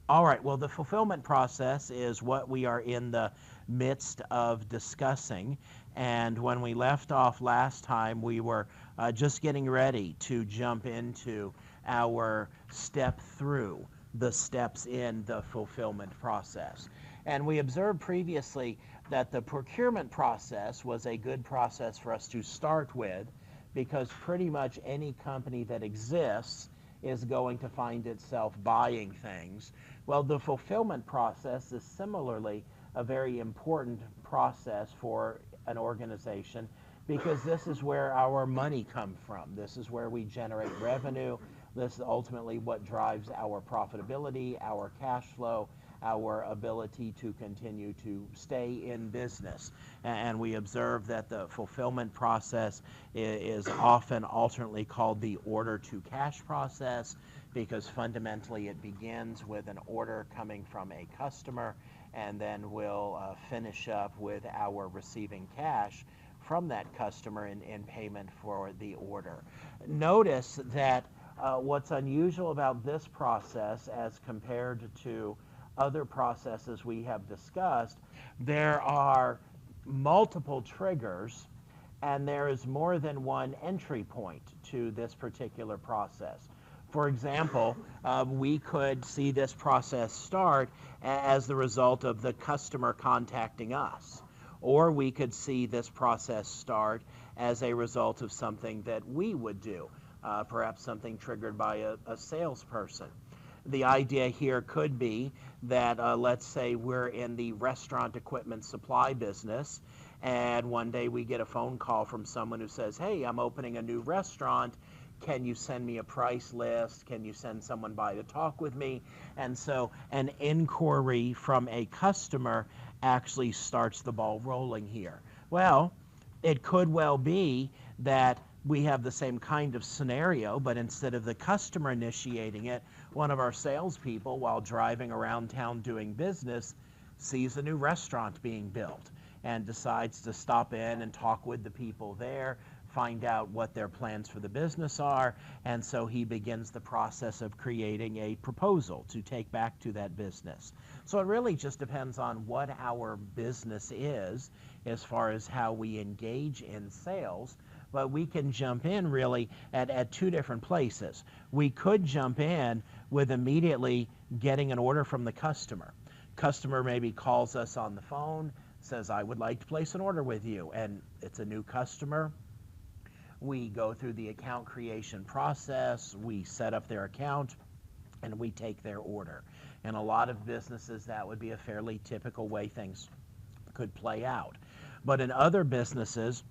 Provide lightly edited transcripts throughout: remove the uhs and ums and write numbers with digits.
All right, well, the fulfillment process is what we are in the midst of discussing. And when we left off last time, we were just getting ready to jump into our step through the steps in the fulfillment process. And we observed previously that the procurement process was a good process for us to start with because pretty much any company that exists is going to find itself buying things. Well, the fulfillment process is similarly a very important process for an organization because this is where our money comes from. This is where we generate revenue. This is ultimately what drives our profitability, our cash flow, our ability to continue to stay in business. And we observe that the fulfillment process is often alternately called the order to cash process because fundamentally it begins with an order coming from a customer and then we'll finish up with our receiving cash from that customer in payment for the order. Notice that what's unusual about this process as compared to other processes we have discussed, there are multiple triggers and there is more than one entry point to this particular process. For example, we could see this process start as the result of the customer contacting us, or we could see this process start as a result of something that we would do, perhaps something triggered by a salesperson. The idea here could be that, let's say we're in the restaurant equipment supply business, and one day we get a phone call from someone who says, hey, I'm opening a new restaurant. Can you send me a price list? Can you send someone by to talk with me? And so an inquiry from a customer actually starts the ball rolling here. Well, it could well be that we have the same kind of scenario, but instead of the customer initiating it, one of our salespeople, while driving around town doing business, sees a new restaurant being built and decides to stop in and talk with the people there, find out what their plans for the business are, and so he begins the process of creating a proposal to take back to that business. So it really just depends on what our business is as far as how we engage in sales, but we can jump in really at two different places. We could jump in with immediately getting an order from the customer. Customer maybe calls us on the phone, says, I would like to place an order with you, and it's a new customer. We go through the account creation process, we set up their account, and we take their order. In a lot of businesses, that would be a fairly typical way things could play out. But in other businesses,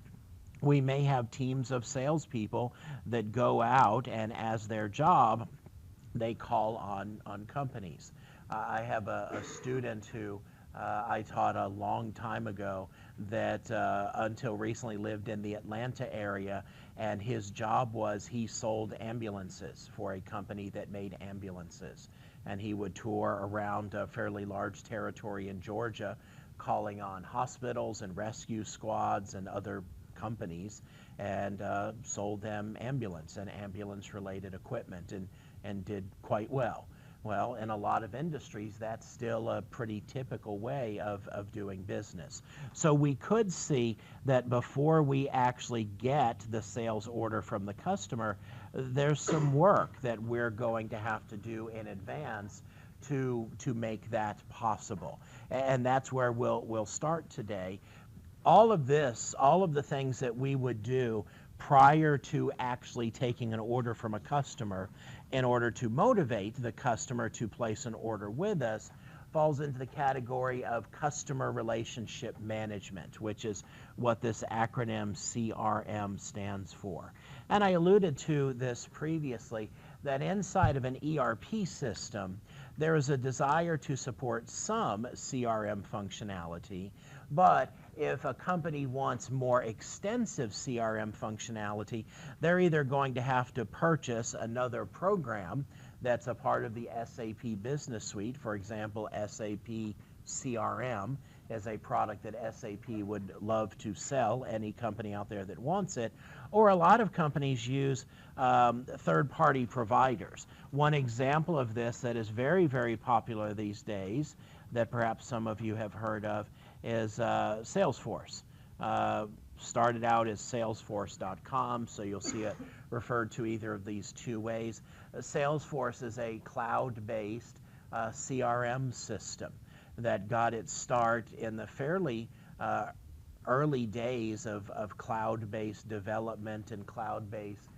we may have teams of salespeople that go out and as their job, they call on companies. I have a student who I taught a long time ago that until recently lived in the Atlanta area, and his job was he sold ambulances for a company that made ambulances. And he would tour around a fairly large territory in Georgia, calling on hospitals and rescue squads and other companies, and sold them ambulance and ambulance related equipment and did quite well. Well, in a lot of industries, that's still a pretty typical way of doing business. So we could see that before we actually get the sales order from the customer, there's some work that we're going to have to do in advance to make that possible. And that's where we'll start today. All of this, all of the things that we would do prior to actually taking an order from a customer in order to motivate the customer to place an order with us falls into the category of customer relationship management, which is what this acronym CRM stands for. And I alluded to this previously, that inside of an ERP system, there is a desire to support some CRM functionality, but if a company wants more extensive CRM functionality, they're either going to have to purchase another program that's a part of the SAP Business Suite, for example, SAP CRM is a product that SAP would love to sell, any company out there that wants it, or a lot of companies use third-party providers. One example of this that is very, very popular these days, that perhaps some of you have heard of, is Salesforce. Started out as salesforce.com, so you'll see it referred to either of these two ways. Salesforce is a cloud-based CRM system that got its start in the fairly early days of cloud-based development and cloud-based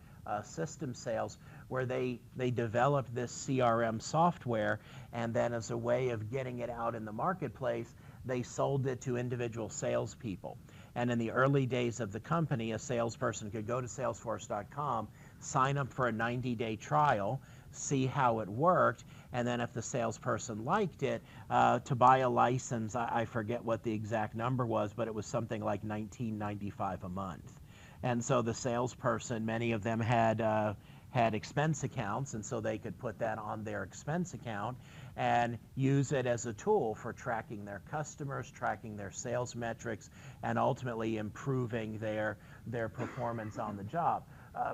system sales, where they developed this CRM software, and then as a way of getting it out in the marketplace, they sold it to individual salespeople. And in the early days of the company, a salesperson could go to salesforce.com, sign up for a 90-day trial, see how it worked, and then if the salesperson liked it, to buy a license, I forget what the exact number was, but it was something like $19.95 a month. And so the salesperson, many of them had expense accounts, and so they could put that on their expense account and use it as a tool for tracking their customers, tracking their sales metrics, and ultimately improving their performance on the job.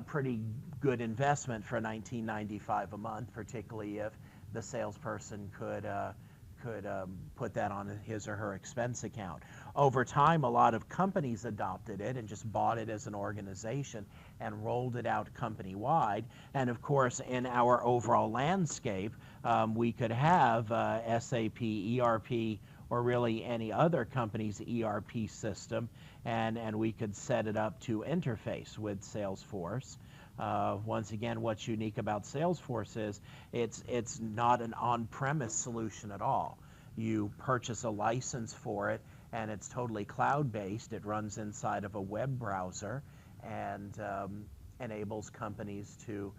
Pretty good investment for $19.95 a month, particularly if the salesperson could put that on his or her expense account. Over time, a lot of companies adopted it and just bought it as an organization and rolled it out company-wide. And of course, in our overall landscape, we could have SAP, ERP, or really any other company's ERP system, and we could set it up to interface with Salesforce. Once again, what's unique about Salesforce is it's not an on-premise solution at all. You purchase a license for it, and it's totally cloud-based. It runs inside of a web browser and enables companies to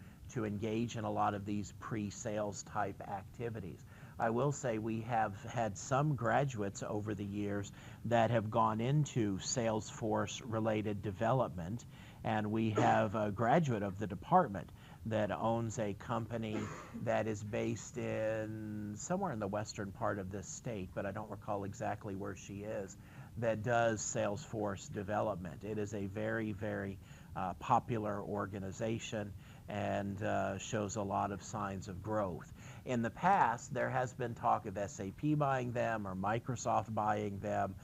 engage in a lot of these pre-sales type activities. I will say we have had some graduates over the years that have gone into Salesforce-related development, and we have a graduate of the department that owns a company that is based in somewhere in the western part of this state, but I don't recall exactly where she is, that does Salesforce development. It is a very, very popular organization and shows a lot of signs of growth. In the past, there has been talk of SAP buying them or Microsoft buying them,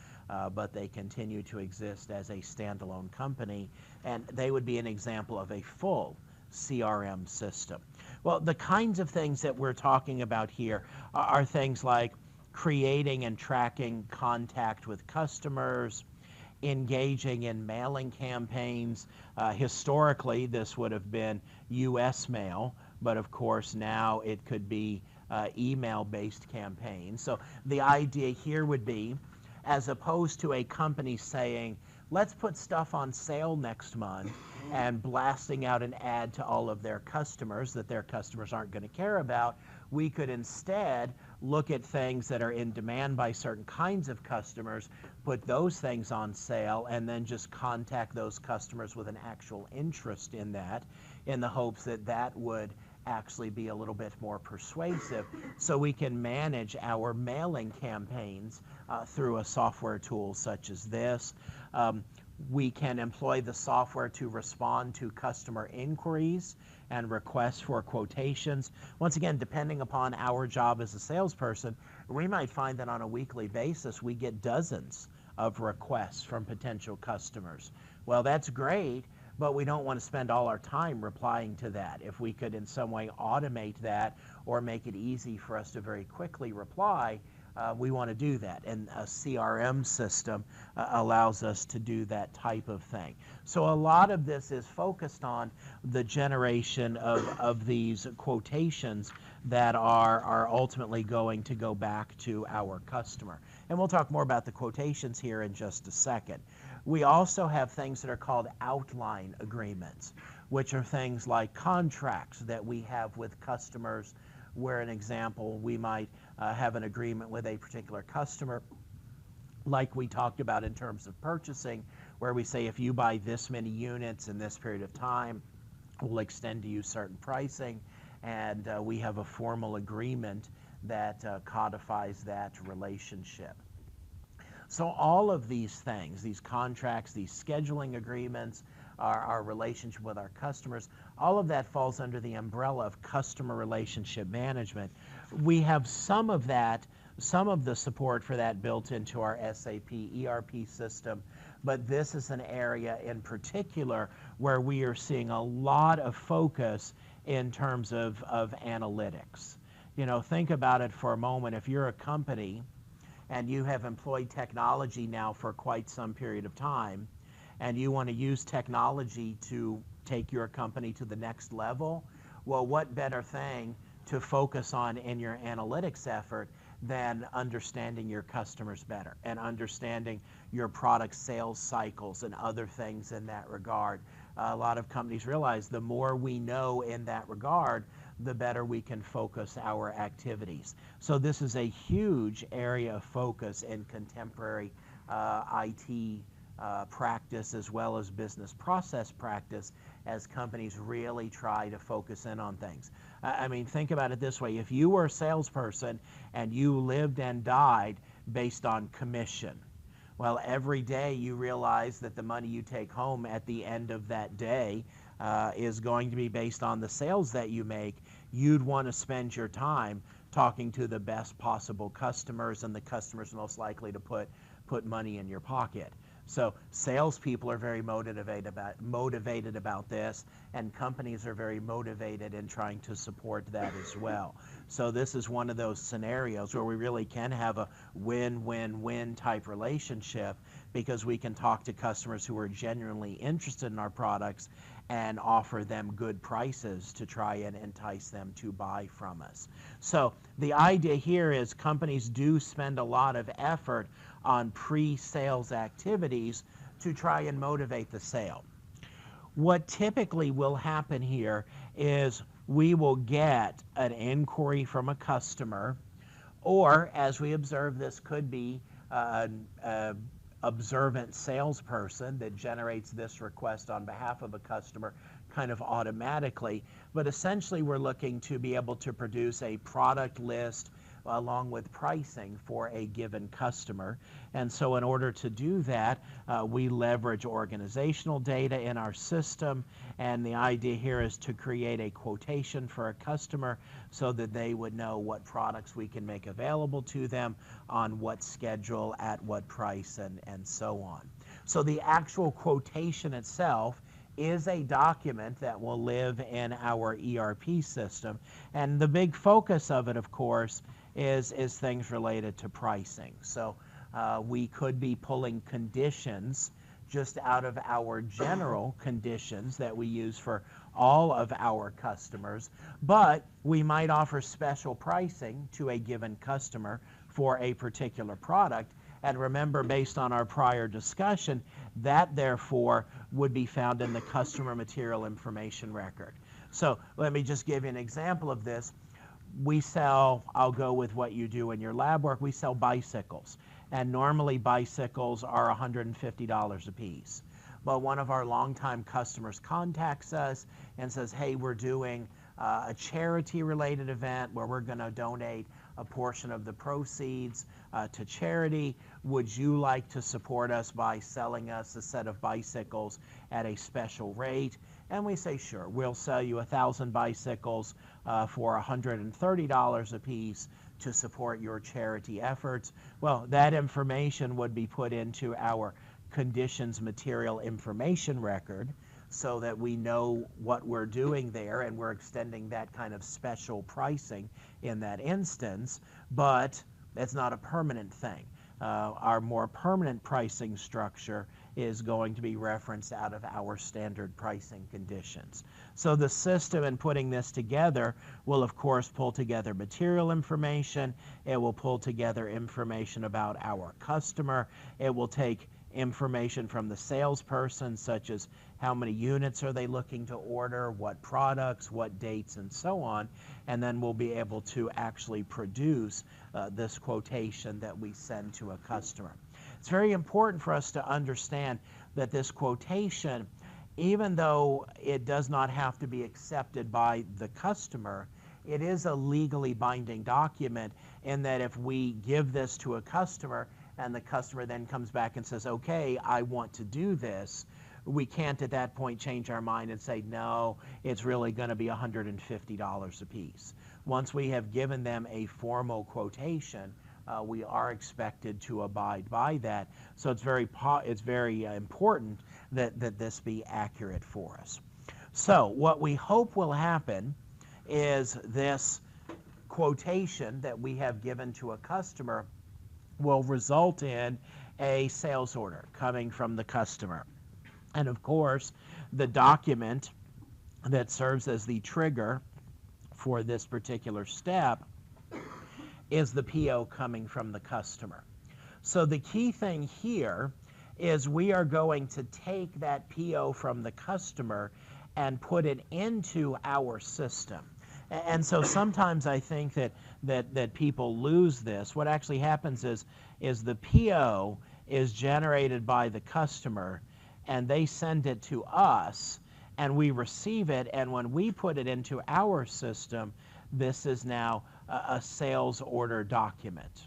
but they continue to exist as a standalone company, and they would be an example of a full CRM system. Well, the kinds of things that we're talking about here are things like creating and tracking contact with customers, engaging in mailing campaigns. Historically, this would have been U.S. mail, but of course now it could be email-based campaigns. So the idea here would be, as opposed to a company saying, let's put stuff on sale next month, and blasting out an ad to all of their customers that their customers aren't going to care about, we could instead look at things that are in demand by certain kinds of customers, put those things on sale, and then just contact those customers with an actual interest in that, in the hopes that that would actually be a little bit more persuasive, so we can manage our mailing campaigns through a software tool such as this. We can employ the software to respond to customer inquiries and requests for quotations. Once again, depending upon our job as a salesperson, we might find that on a weekly basis we get dozens of requests from potential customers. Well, that's great, but we don't want to spend all our time replying to that. If we could in some way automate that or make it easy for us to very quickly reply, we want to do that, and a CRM system allows us to do that type of thing. So a lot of this is focused on the generation of these quotations that are ultimately going to go back to our customer. And we'll talk more about the quotations here in just a second. We also have things that are called outline agreements, which are things like contracts that we have with customers, where an example, we might have an agreement with a particular customer, like we talked about in terms of purchasing, where we say if you buy this many units in this period of time, we'll extend to you certain pricing, and we have a formal agreement that codifies that relationship. So all of these things, these contracts, these scheduling agreements, our relationship with our customers, all of that falls under the umbrella of customer relationship management. We have some of that, some of the support for that built into our SAP ERP system, but this is an area in particular where we are seeing a lot of focus in terms of analytics. You know, think about it for a moment. If you're a company and you have employed technology now for quite some period of time, and you want to use technology to take your company to the next level, well, what better thing to focus on in your analytics effort than understanding your customers better and understanding your product sales cycles and other things in that regard. A lot of companies realize the more we know in that regard, the better we can focus our activities. So this is a huge area of focus in contemporary IT practice as well as business process practice as companies really try to focus in on things. I mean, think about it this way. If you were a salesperson and you lived and died based on commission, well, every day you realize that the money you take home at the end of that day is going to be based on the sales that you make. You'd want to spend your time talking to the best possible customers, and the customers most likely to put money in your pocket. So salespeople are very motivated about this, and companies are very motivated in trying to support that as well. So this is one of those scenarios where we really can have a win-win-win type relationship, because we can talk to customers who are genuinely interested in our products and offer them good prices to try and entice them to buy from us. So the idea here is companies do spend a lot of effort on pre-sales activities to try and motivate the sale. What typically will happen here is we will get an inquiry from a customer, or as we observe, this could be an observant salesperson that generates this request on behalf of a customer kind of automatically. But essentially we're looking to be able to produce a product list along with pricing for a given customer. And so in order to do that, we leverage organizational data in our system, and the idea here is to create a quotation for a customer so that they would know what products we can make available to them, on what schedule, at what price, and so on. So the actual quotation itself is a document that will live in our ERP system, and the big focus of it, of course, is things related to pricing. So we could be pulling conditions just out of our general conditions that we use for all of our customers, but we might offer special pricing to a given customer for a particular product. And remember, based on our prior discussion, that therefore would be found in the customer material information record. So let me just give you an example of this. We sell, I'll go with what you do in your lab work, we sell bicycles. And normally bicycles are $150 a piece. But one of our longtime customers contacts us and says, hey, we're doing a charity-related event where we're going to donate a portion of the proceeds to charity. Would you like to support us by selling us a set of bicycles at a special rate? And we say, sure, we'll sell you 1,000 bicycles for $130 a piece to support your charity efforts. Well, that information would be put into our conditions material information record so that we know what we're doing there, and we're extending that kind of special pricing in that instance, but that's not a permanent thing. Our more permanent pricing structure is going to be referenced out of our standard pricing conditions. So the system in putting this together will, of course, pull together material information. It will pull together information about our customer. It will take information from the salesperson, such as how many units are they looking to order, what products, what dates, and so on. And then we'll be able to actually produce this quotation that we send to a customer. It's very important for us to understand that this quotation, even though it does not have to be accepted by the customer, it is a legally binding document, in that if we give this to a customer and the customer then comes back and says, okay, I want to do this, we can't at that point change our mind and say, no, it's really going to be $150 a piece. Once we have given them a formal quotation, we are expected to abide by that. So it's very important that this be accurate for us. So what we hope will happen is this quotation that we have given to a customer will result in a sales order coming from the customer. And of course, the document that serves as the trigger for this particular step is the PO coming from the customer. So the key thing here is we are going to take that PO from the customer and put it into our system. And so sometimes I think that people lose this. What actually happens is the PO is generated by the customer, and they send it to us, and we receive it, and when we put it into our system, this is now a sales order document.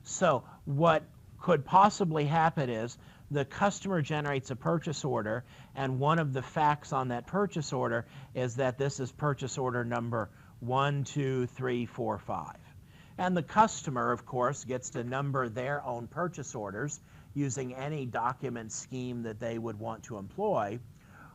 So what could possibly happen is the customer generates a purchase order, and one of the facts on that purchase order is that this is purchase order number 12345. And the customer, of course, gets to number their own purchase orders using any document scheme that they would want to employ.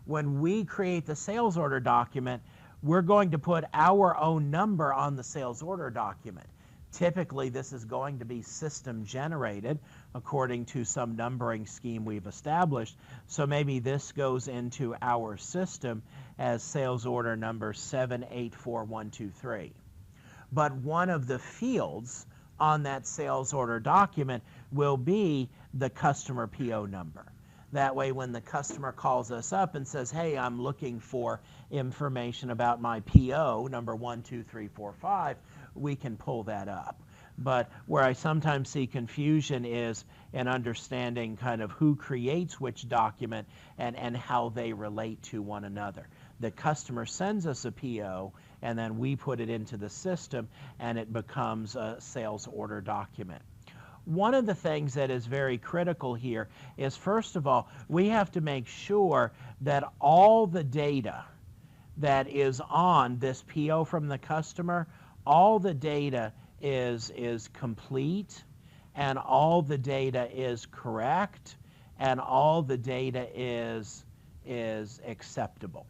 When we create the sales order document, we're going to put our own number on the sales order document. Typically, this is going to be system generated according to some numbering scheme we've established. So maybe this goes into our system as sales order number 784123. But one of the fields on that sales order document will be the customer PO number. That way, when the customer calls us up and says, hey, I'm looking for information about my PO, number 12345, we can pull that up. But where I sometimes see confusion is in understanding kind of who creates which document and how they relate to one another. The customer sends us a PO, and then we put it into the system, and it becomes a sales order document. One of the things that is very critical here is, first of all, we have to make sure that all the data that is on this PO from the customer, all the data is complete, and all the data is correct, and all the data is acceptable.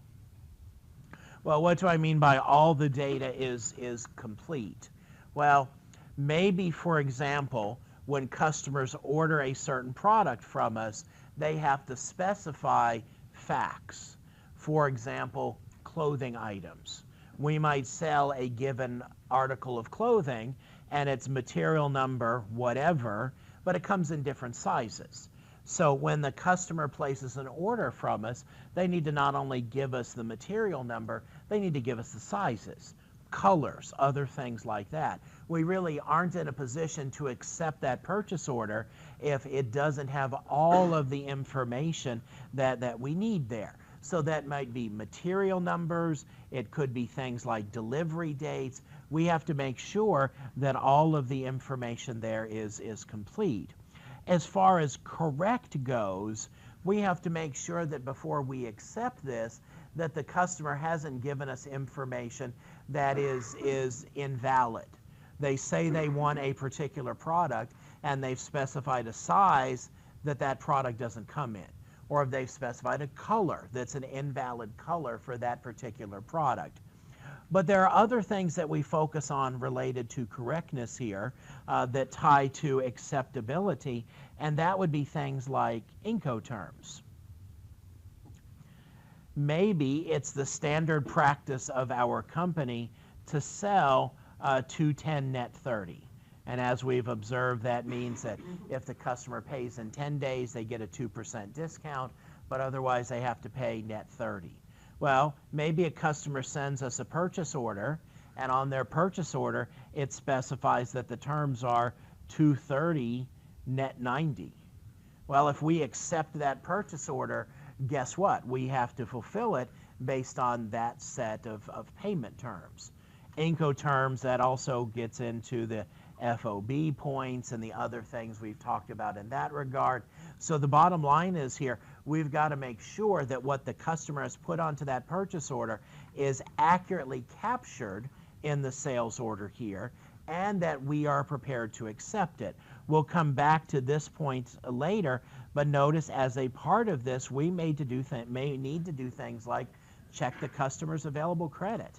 Well, what do I mean by all the data is complete? Well, maybe, for example, when customers order a certain product from us, they have to specify facts. For example, clothing items. We might sell a given article of clothing, and its material number, whatever, but it comes in different sizes. So when the customer places an order from us, they need to not only give us the material number, they need to give us the sizes, colors, other things like that. We really aren't in a position to accept that purchase order if it doesn't have all of the information that we need there. So that might be material numbers, it could be things like delivery dates. We have to make sure that all of the information there is complete. As far as correct goes, we have to make sure that before we accept this, that the customer hasn't given us information that is invalid. They say they want a particular product, and they've specified a size that product doesn't come in. Or if they've specified a color that's an invalid color for that particular product. But there are other things that we focus on related to correctness here that tie to acceptability, and that would be things like Incoterms. Maybe it's the standard practice of our company to sell 210 net 30. And as we've observed, that means that if the customer pays in 10 days, they get a 2% discount, but otherwise they have to pay net 30. Well, maybe a customer sends us a purchase order, and on their purchase order, it specifies that the terms are 230 net 90. Well, if we accept that purchase order, guess what? We have to fulfill it based on that set of payment terms. Incoterms, that also gets into the FOB points and the other things we've talked about in that regard. So the bottom line is here, we've got to make sure that what the customer has put onto that purchase order is accurately captured in the sales order here, and that we are prepared to accept it. We'll come back to this point later, but notice as a part of this, we may need to do things like check the customer's available credit.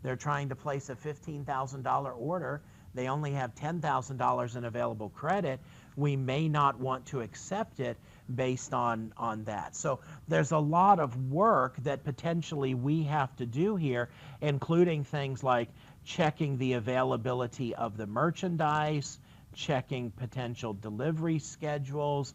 They're trying to place a $15,000 order. They only have $10,000 in available credit. We may not want to accept it based on that. So there's a lot of work that potentially we have to do here, including things like checking the availability of the merchandise, checking potential delivery schedules,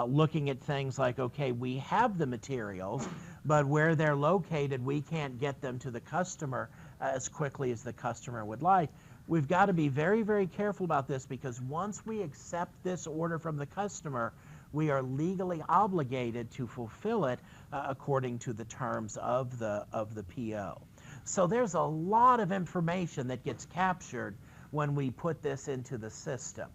looking at things like, okay, we have the materials, but where they're located, we can't get them to the customer as quickly as the customer would like. We've got to be very, very careful about this, because once we accept this order from the customer, we are legally obligated to fulfill it according to the terms of the PO. So there's a lot of information that gets captured when we put this into the system.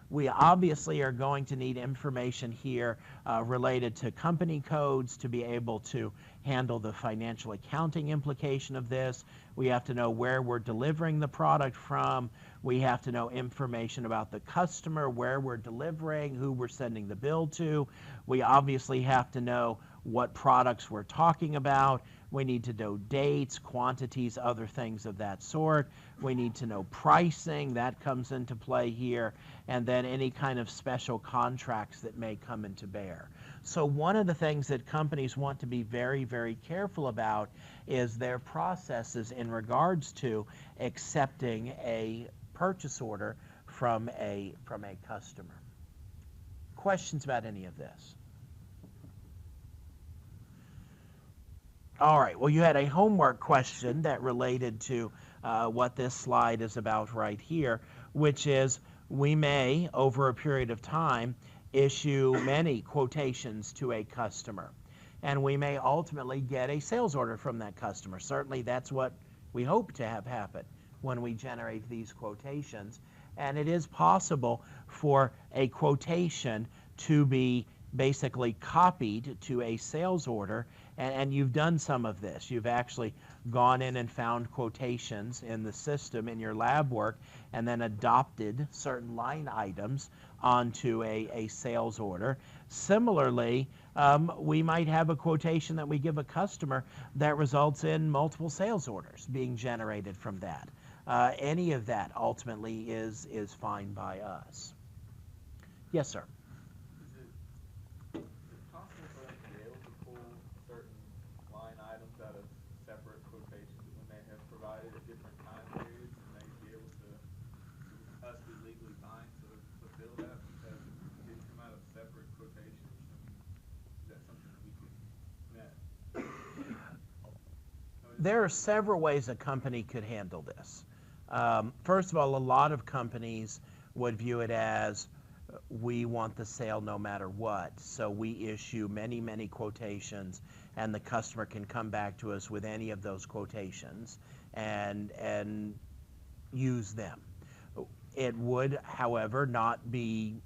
We obviously are going to need information here related to company codes to be able to handle the financial accounting implication of this. We have to know where we're delivering the product from. We have to know information about the customer, where we're delivering, who we're sending the bill to. We obviously have to know what products we're talking about. We need to know dates, quantities, other things of that sort. We need to know pricing. That comes into play here. And then any kind of special contracts that may come into bear. So one of the things that companies want to be very, very careful about is their processes in regards to accepting a purchase order from a customer. Questions about any of this? All right, well, you had a homework question that related to what this slide is about right here, which is we may, over a period of time, issue many quotations to a customer, and we may ultimately get a sales order from that customer. Certainly that's what we hope to have happen when we generate these quotations, and it is possible for a quotation to be basically copied to a sales order, and you've done some of this. You've actually gone in and found quotations in the system in your lab work and then adopted certain line items onto a sales order. Similarly, we might have a quotation that we give a customer that results in multiple sales orders being generated from that. Any of that ultimately is fine by us. Yes, sir. There are several ways a company could handle this. First of all, a lot of companies would view it as we want the sale no matter what. So we issue many, many quotations, and the customer can come back to us with any of those quotations and use them. It would, however, not be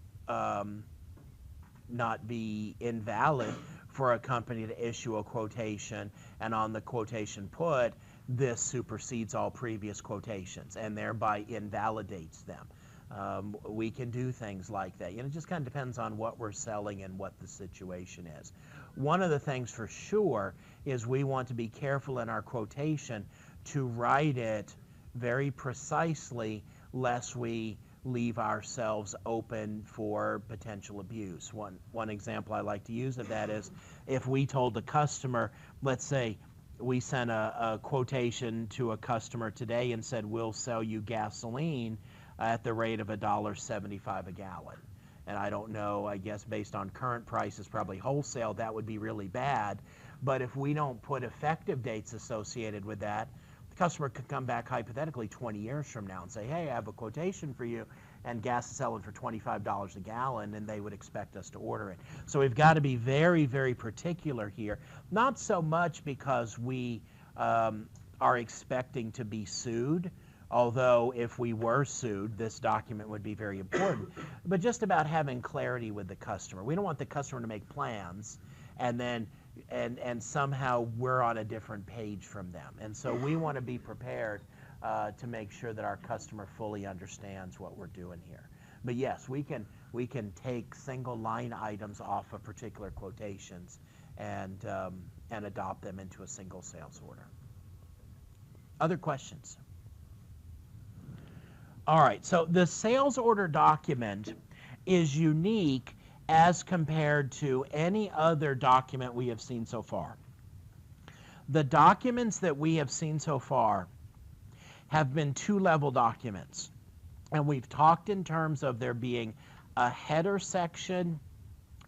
invalid for a company to issue a quotation and on the quotation put, this supersedes all previous quotations and thereby invalidates them. We can do things like that. It just kind of depends on what we're selling and what the situation is. One of the things for sure is we want to be careful in our quotation to write it very precisely, lest we leave ourselves open for potential abuse. One example I like to use of that is if we told the customer, let's say we sent a quotation to a customer today and said, we'll sell you gasoline at the rate of $1.75 a gallon. And I don't know, I guess based on current prices, probably wholesale, that would be really bad. But if we don't put effective dates associated with that, the customer could come back hypothetically 20 years from now and say, hey, I have a quotation for you, and gas is selling for $25 a gallon, and they would expect us to order it. So we've got to be very, very particular here. Not so much because we are expecting to be sued although if we were sued, this document would be very important. But just about having clarity with the customer. We don't want the customer to make plans and then and somehow we're on a different page from them. And so we want to be prepared to make sure that our customer fully understands what we're doing here. But yes, we can take single line items off of particular quotations and adopt them into a single sales order. Other questions? All right, so the sales order document is unique as compared to any other document we have seen so far. The documents that we have seen so far have been two-level documents. And we've talked in terms of there being a header section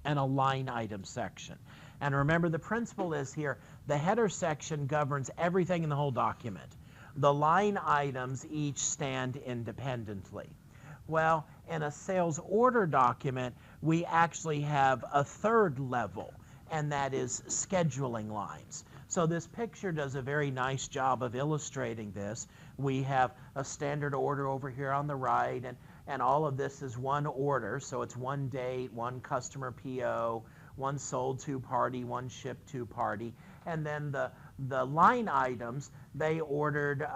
and a line item section. And remember, the principle is here, the header section governs everything in the whole document. The line items each stand independently. Well, in a sales order document, we actually have a third level, and that is scheduling lines. So this picture does a very nice job of illustrating this. We have a standard order over here on the right, and all of this is one order. So it's one date, one customer PO, one sold to party, one shipped to party. And then the line items, they ordered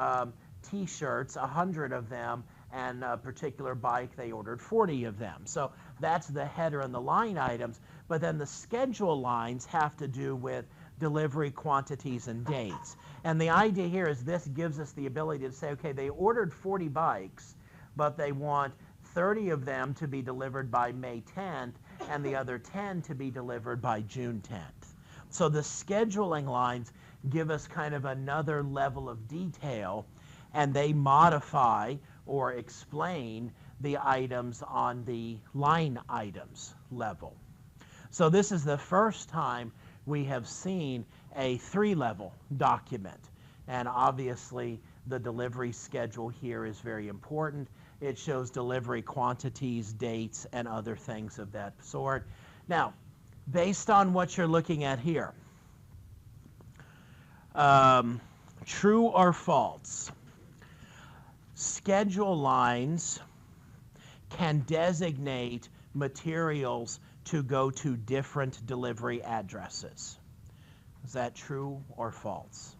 T-shirts, 100 of them, and a particular bike, they ordered 40 of them. So that's the header and the line items. But then the schedule lines have to do with delivery quantities and dates. And the idea here is this gives us the ability to say, okay, they ordered 40 bikes, but they want 30 of them to be delivered by May 10th and the other 10 to be delivered by June 10th. So the scheduling lines give us kind of another level of detail, and they modify or explain the items on the line items level. So this is the first time we have seen a three-level document. And obviously, the delivery schedule here is very important. It shows delivery quantities, dates, and other things of that sort. Now, based on what you're looking at here, true or false, schedule lines can designate materials to go to different delivery addresses. Is that true or false?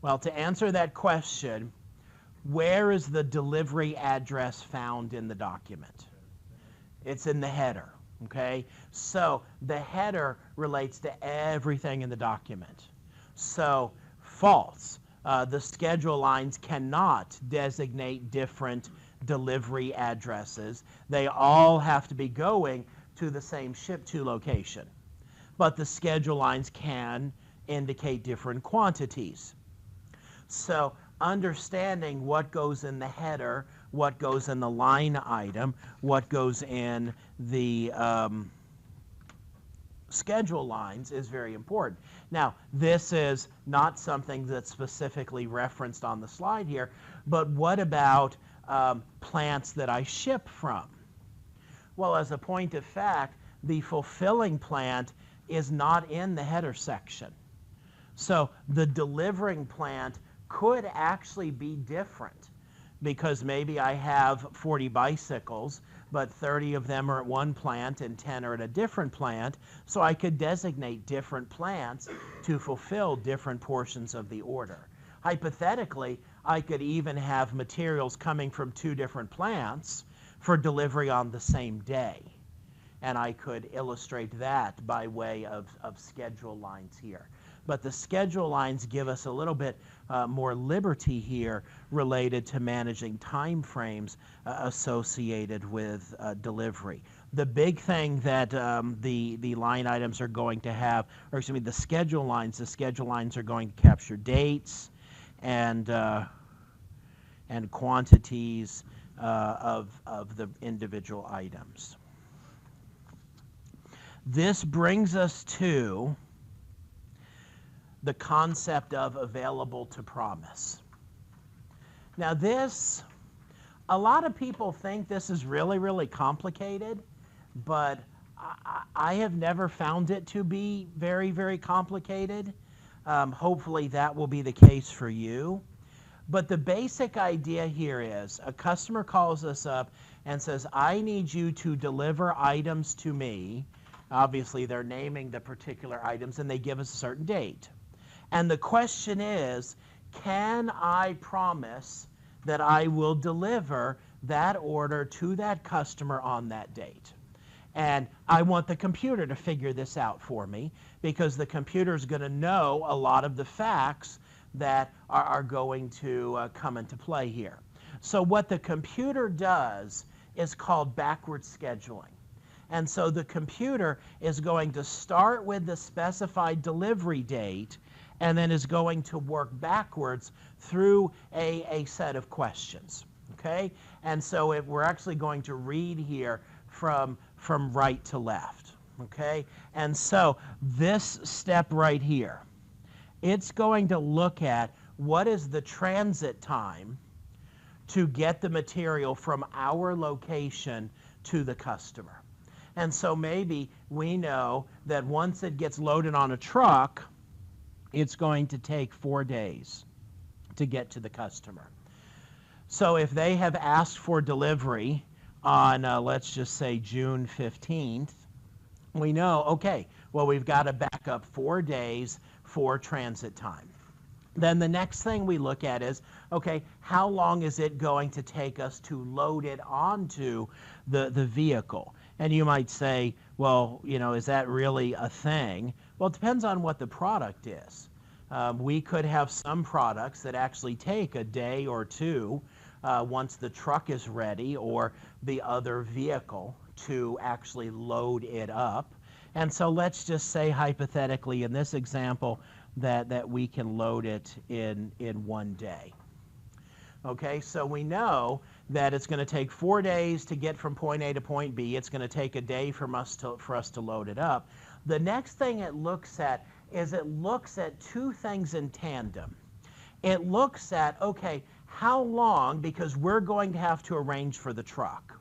Well, to answer that question, where is the delivery address found in the document? It's in the header, okay? So the header relates to everything in the document. So false. The schedule lines cannot designate different delivery addresses. They all have to be going to the same ship-to location. But the schedule lines can indicate different quantities. So understanding what goes in the header, what goes in the line item, what goes in the schedule lines is very important. Now, this is not something that's specifically referenced on the slide here, but what about plants that I ship from? Well, as a point of fact, the fulfilling plant is not in the header section. So the delivering plant could actually be different, because maybe I have 40 bicycles, but 30 of them are at one plant and 10 are at a different plant, so I could designate different plants to fulfill different portions of the order. Hypothetically, I could even have materials coming from two different plants for delivery on the same day, and I could illustrate that by way of schedule lines here. But the schedule lines give us a little bit more liberty here related to managing time frames associated with delivery. The big thing that the line items are going to have, or excuse me, the schedule lines are going to capture dates and quantities of the individual items. This brings us to the concept of available to promise. Now this, a lot of people think this is really, really complicated, but I have never found it to be very, very complicated. Hopefully that will be the case for you. But the basic idea here is a customer calls us up and says, I need you to deliver items to me. Obviously, they're naming the particular items and they give us a certain date. And the question is, can I promise that I will deliver that order to that customer on that date? And I want the computer to figure this out for me because the computer is going to know a lot of the facts that are going to come into play here. So what the computer does is called backward scheduling. And so the computer is going to start with the specified delivery date and then is going to work backwards through a set of questions. Okay? And so we're actually going to read here from right to left. Okay? And so this step right here, it's going to look at what is the transit time to get the material from our location to the customer. And so maybe we know that once it gets loaded on a truck, it's going to take 4 days to get to the customer. So if they have asked for delivery on, let's just say, June 15th, we know, okay, well, we've got to back up 4 days for transit time. Then the next thing we look at is, okay, how long is it going to take us to load it onto the vehicle? And you might say, well, you know, is that really a thing? Well, it depends on what the product is. We could have some products that actually take a day or two once the truck is ready or the other vehicle to actually load it up. And so let's just say hypothetically in this example that we can load it in 1 day. Okay, so we know that it's going to take 4 days to get from point A to point B. It's going to take a day for us to load it up. The next thing it looks at is it looks at two things in tandem. It looks at, okay, how long, because we're going to have to arrange for the truck,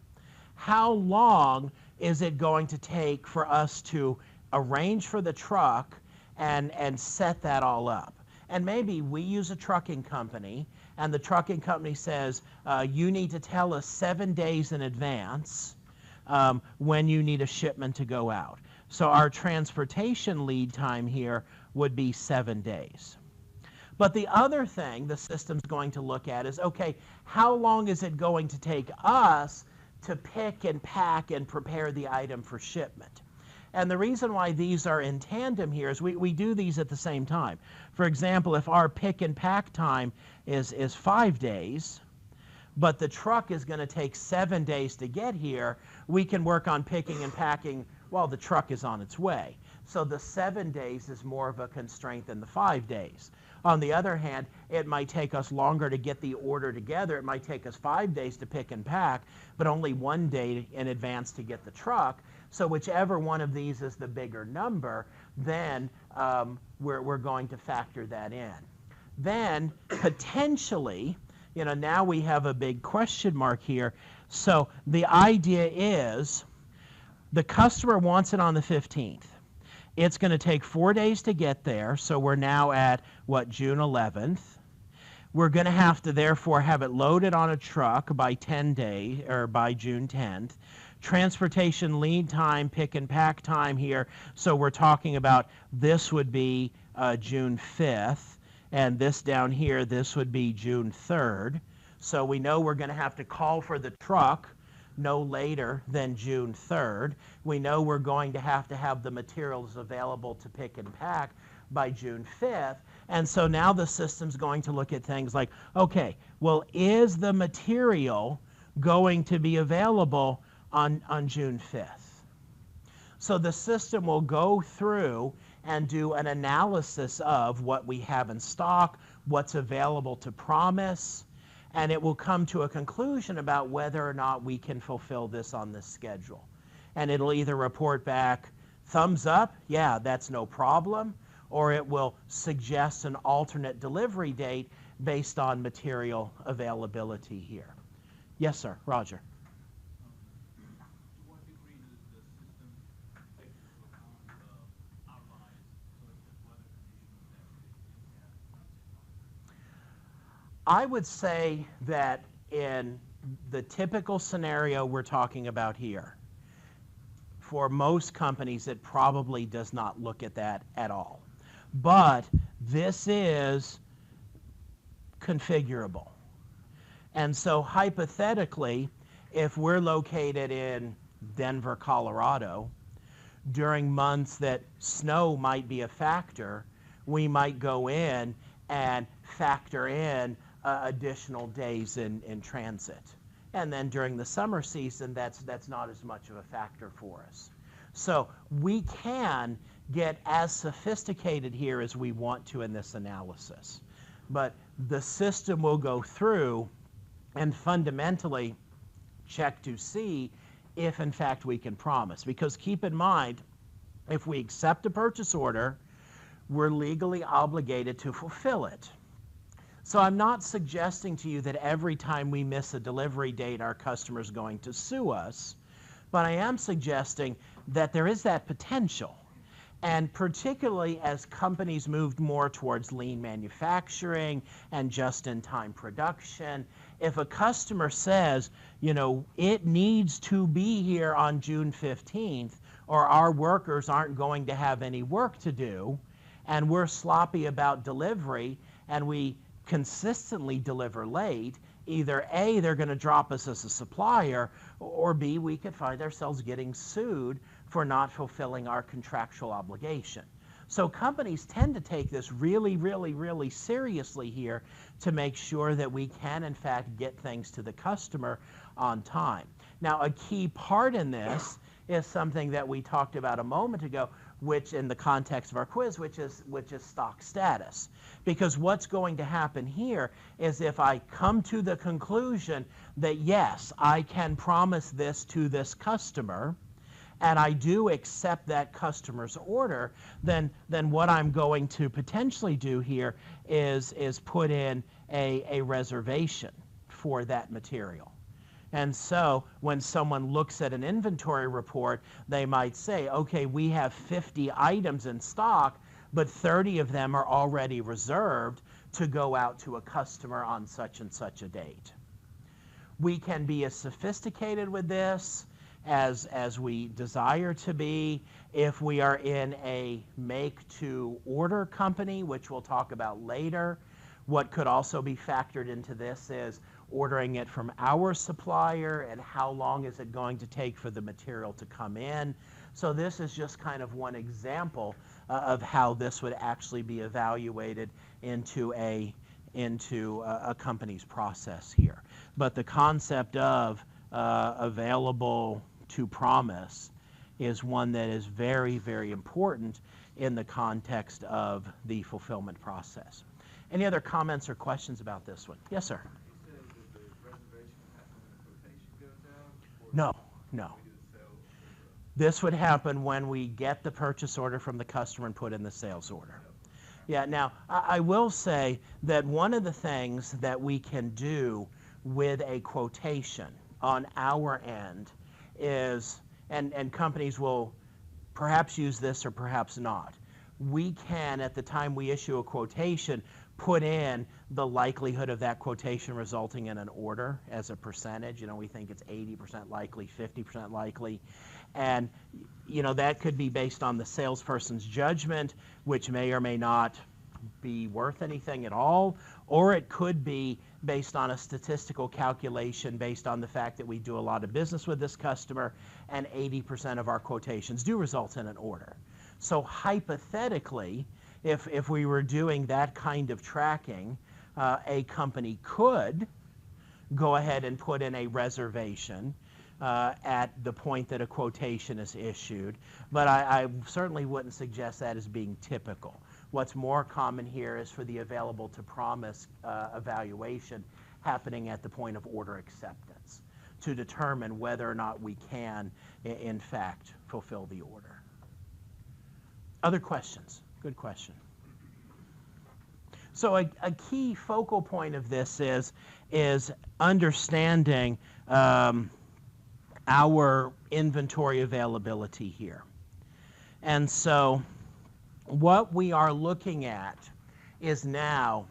how long is it going to take for us to arrange for the truck and set that all up? And maybe we use a trucking company, and the trucking company says, you need to tell us 7 days in advance when you need a shipment to go out. So our transportation lead time here would be 7 days. But the other thing the system's going to look at is, okay, how long is it going to take us to pick and pack and prepare the item for shipment? And the reason why these are in tandem here is we do these at the same time. For example, if our pick and pack time is 5 days, but the truck is going to take 7 days to get here, we can work on picking and packing while the truck is on its way. So the 7 days is more of a constraint than the 5 days. On the other hand, it might take us longer to get the order together. It might take us 5 days to pick and pack, but only 1 day in advance to get the truck. So whichever one of these is the bigger number, then we're going to factor that in. Then potentially, you know, now we have a big question mark here. So the idea is the customer wants it on the 15th. It's going to take 4 days to get there, so we're now at, what, June 11th. We're going to have to, therefore, have it loaded on a truck by 10 days, or by June 10th. Transportation lead time, pick and pack time here, so we're talking about this would be June 5th, and this down here, this would be June 3rd. So we know we're going to have to call for the truck no later than June 3rd. We know we're going to have the materials available to pick and pack by June 5th. And so now the system's going to look at things like, okay, well, is the material going to be available on June 5th? So the system will go through and do an analysis of what we have in stock, what's available to promise, and it will come to a conclusion about whether or not we can fulfill this on this schedule. And it'll either report back, thumbs up, yeah, that's no problem, or it will suggest an alternate delivery date based on material availability here. Yes, sir. Roger. To what degree does the system take into account outlines such as weather conditions that could I would say that in the typical scenario we're talking about here, for most companies, it probably does not look at that at all. But this is configurable. And so hypothetically, if we're located in Denver, Colorado, during months that snow might be a factor, we might go in and factor in additional days in transit. And then during the summer season, that's not as much of a factor for us. So we can get as sophisticated here as we want to in this analysis. But the system will go through and fundamentally check to see if in fact we can promise. Because keep in mind, if we accept a purchase order, we're legally obligated to fulfill it. So I'm not suggesting to you that every time we miss a delivery date, our customer's going to sue us, but I am suggesting that there is that potential. And particularly as companies moved more towards lean manufacturing and just-in-time production, if a customer says, you know, it needs to be here on June 15th, or our workers aren't going to have any work to do, and we're sloppy about delivery, and we consistently deliver late, either A, they're going to drop us as a supplier, or B, we could find ourselves getting sued for not fulfilling our contractual obligation. So companies tend to take this really, really, really seriously here to make sure that we can, in fact, get things to the customer on time. Now, a key part in this is something that we talked about a moment ago, which in the context of our quiz, which is stock status. Because what's going to happen here is if I come to the conclusion that yes, I can promise this to this customer, and I do accept that customer's order, then what I'm going to potentially do here is put in a reservation for that material. And so when someone looks at an inventory report, they might say, okay, we have 50 items in stock, but 30 of them are already reserved to go out to a customer on such and such a date. We can be as sophisticated with this as we desire to be. If we are in a make-to-order company, which we'll talk about later, what could also be factored into this is ordering it from our supplier and how long is it going to take for the material to come in. So this is just kind of one example of how this would actually be evaluated into a company's process here. But the concept of available to promise is one that is very, very important in the context of the fulfillment process. Any other comments or questions about this one? Yes, sir. You said that the reservation happens when the quotation goes out? Or No, no. when we do the sale or This would happen when we get the purchase order from the customer and put in the sales order. Yeah, now, I will say that one of the things that we can do with a quotation on our end is, and companies will perhaps use this or perhaps not, we can, at the time we issue a quotation, put in the likelihood of that quotation resulting in an order as a percentage. You know, we think it's 80% likely, 50% likely. And, you know, that could be based on the salesperson's judgment, which may or may not be worth anything at all, or it could be based on a statistical calculation based on the fact that we do a lot of business with this customer and 80% of our quotations do result in an order. So hypothetically, if we were doing that kind of tracking, a company could go ahead and put in a reservation at the point that a quotation is issued, but I certainly wouldn't suggest that as being typical. What's more common here is for the available to promise evaluation happening at the point of order acceptance to determine whether or not we can, in fact, fulfill the order. Other questions? Good question. So a key focal point of this is understanding our inventory availability here. And so what we are looking at is now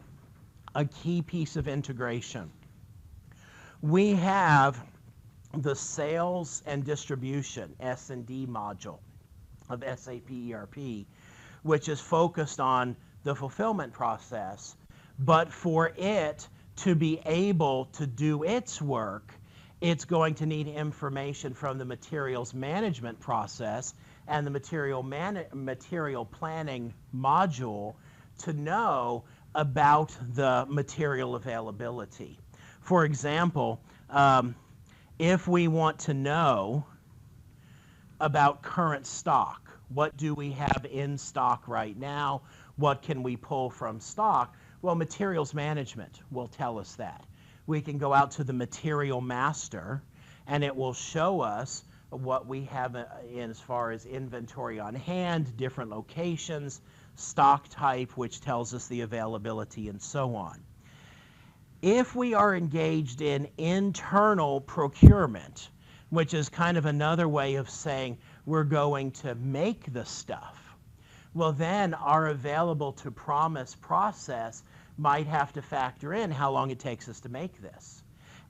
a key piece of integration. We have the sales and distribution, S&D module of SAP ERP, which is focused on the fulfillment process. But for it to be able to do its work, it's going to need information from the materials management process and the material planning module to know about the material availability. For example, if we want to know about current stock, what do we have in stock right now? What can we pull from stock? Well, materials management will tell us that. We can go out to the material master and it will show us what we have in as far as inventory on hand, different locations, stock type, which tells us the availability and so on. If we are engaged in internal procurement, which is kind of another way of saying we're going to make the stuff, well then our available to promise process might have to factor in how long it takes us to make this.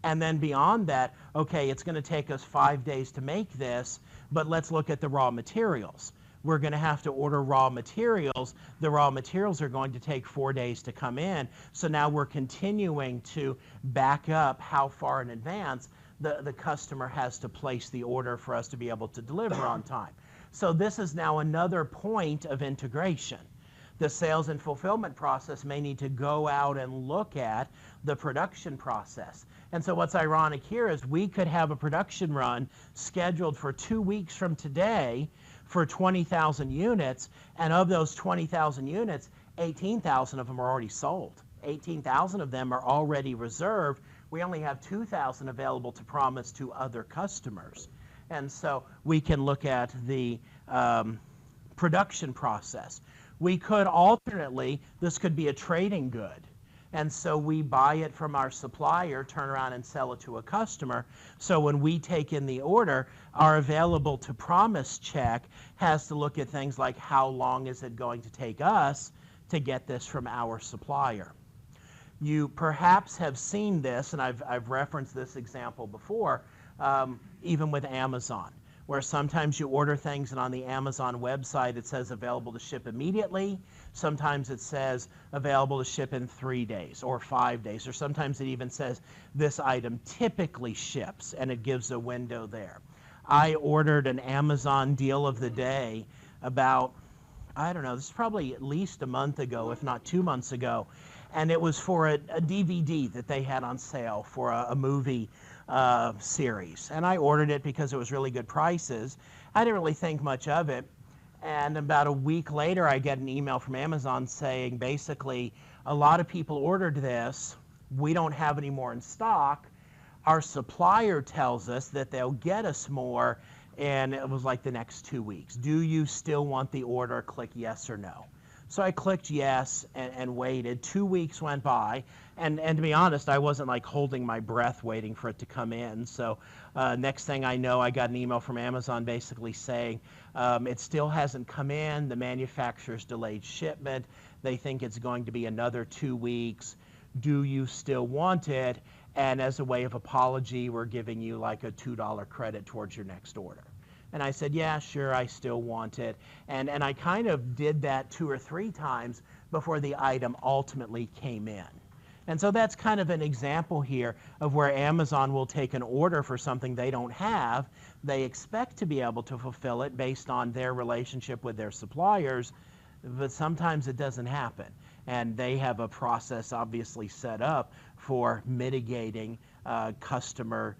And then beyond that, okay, it's going to take us 5 days to make this, but let's look at the raw materials. We're going to have to order raw materials. The raw materials are going to take 4 days to come in. So now we're continuing to back up how far in advance the customer has to place the order for us to be able to deliver on time. So this is now another point of integration. The sales and fulfillment process may need to go out and look at the production process. And so what's ironic here is we could have a production run scheduled for 2 weeks from today for 20,000 units, and of those 20,000 units, 18,000 of them are already sold. 18,000 of them are already reserved. We only have 2,000 available to promise to other customers. And so we can look at the production process. We could alternately, this could be a trading good. And so we buy it from our supplier, turn around and sell it to a customer. So when we take in the order, our available to promise check has to look at things like how long is it going to take us to get this from our supplier. You perhaps have seen this, and I've referenced this example before, even with Amazon, where sometimes you order things and on the Amazon website it says available to ship immediately. Sometimes it says available to ship in 3 days or 5 days, or sometimes it even says this item typically ships, and it gives a window there. I ordered an Amazon deal of the day about, I don't know, this is probably at least a month ago, if not 2 months ago, and it was for a DVD that they had on sale for a movie series. And I ordered it because it was really good prices. I didn't really think much of it. And about a week later, I get an email from Amazon saying, basically, a lot of people ordered this. We don't have any more in stock. Our supplier tells us that they'll get us more, and it was like the next 2 weeks. Do you still want the order? Click yes or no. So I clicked yes and waited. 2 weeks went by, and to be honest, I wasn't like holding my breath waiting for it to come in. So next thing I know, I got an email from Amazon basically saying it still hasn't come in. The manufacturer's delayed shipment. They think it's going to be another 2 weeks. Do you still want it? And as a way of apology, we're giving you like a $2 credit towards your next order. And I said, yeah, sure, I still want it. And I kind of did that 2 or 3 times before the item ultimately came in. And so that's kind of an example here of where Amazon will take an order for something they don't have. They expect to be able to fulfill it based on their relationship with their suppliers, but sometimes it doesn't happen. And they have a process obviously set up for mitigating customer